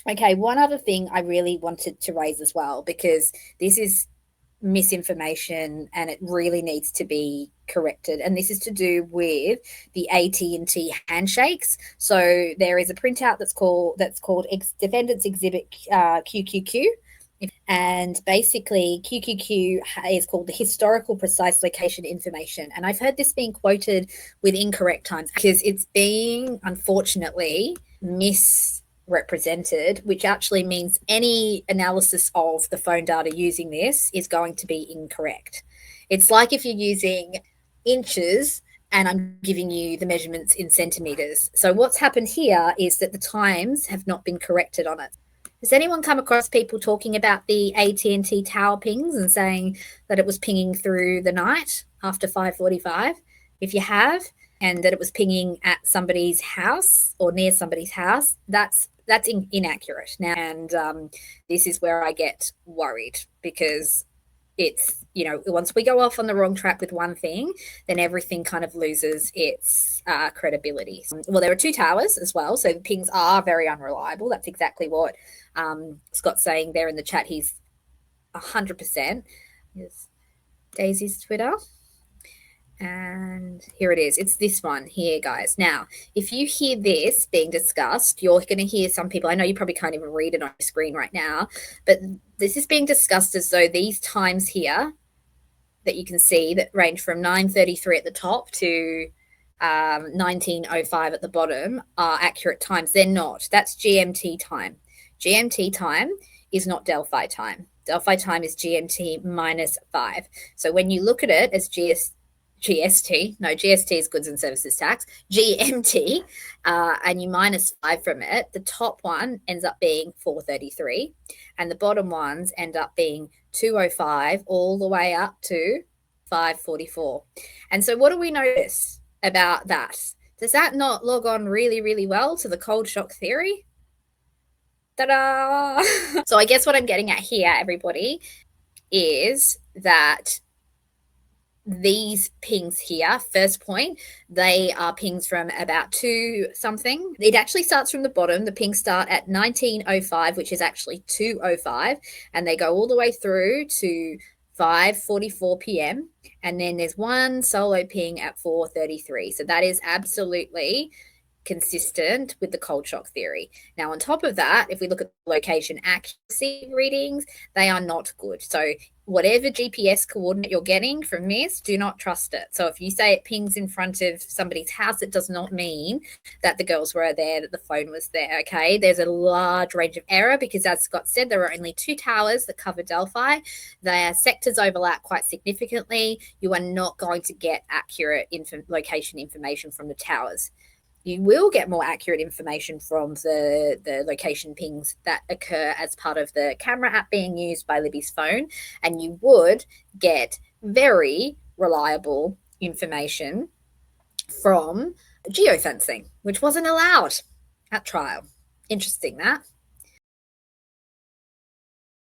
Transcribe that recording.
Okay, one other thing I really wanted to raise as well, because this is misinformation and it really needs to be corrected, and this is to do with the AT&T handshakes. So there is a printout that's called Defendants Exhibit QQQ, and basically QQQ is called the historical precise location information, and I've heard this being quoted with incorrect times because it's being unfortunately misrepresented, which actually means any analysis of the phone data using this is going to be incorrect. It's like if you're using inches and I'm giving you the measurements in centimeters. So what's happened here is that the times have not been corrected on it. Has anyone come across people talking about the AT&T tower pings and saying that it was pinging through the night after 5:45? If you have, and that it was pinging at somebody's house or near somebody's house, that's inaccurate now. And this is where I get worried, because it's, once we go off on the wrong track with one thing, then everything kind of loses its credibility. Well, there are two towers as well, so the pings are very unreliable. That's exactly what Scott's saying there in the chat. He's 100%. Here's Daisy's Twitter. And here it is. It's this one here, guys. Now, if you hear this being discussed, you're going to hear some people, I know you probably can't even read it on your screen right now, but this is being discussed as though these times here that you can see that range from 9:33 at the top to 19:05 at the bottom are accurate times. They're not. That's GMT time. GMT time is not Delphi time. Delphi time is GMT -5. So when you look at it as GST is goods and services tax, GMT, and you -5 from it, the top one ends up being 4:33, and the bottom ones end up being 2:05 all the way up to 5:44. And so what do we notice about that? Does that not log on really, really well to the cold shock theory? Ta-da! So I guess what I'm getting at here, everybody, is that these pings here, first point, they are pings from about 2 something. It actually starts from the bottom. The pings start at 19:05, which is actually 2:05, and they go all the way through to 5:44 p.m. And then there's one solo ping at 4:33. So that is absolutely consistent with the cold shock theory. Now, on top of that, if we look at location accuracy readings, they are not good. So whatever GPS coordinate you're getting from this, do not trust it. So if you say it pings in front of somebody's house, it does not mean that the girls were there, that the phone was there, okay? There's a large range of error because, as Scott said, there are only 2 towers that cover Delphi. Their sectors overlap quite significantly. You are not going to get accurate location information from the towers. You will get more accurate information from the location pings that occur as part of the camera app being used by Libby's phone, and you would get very reliable information from geofencing, which wasn't allowed at trial. Interesting, that.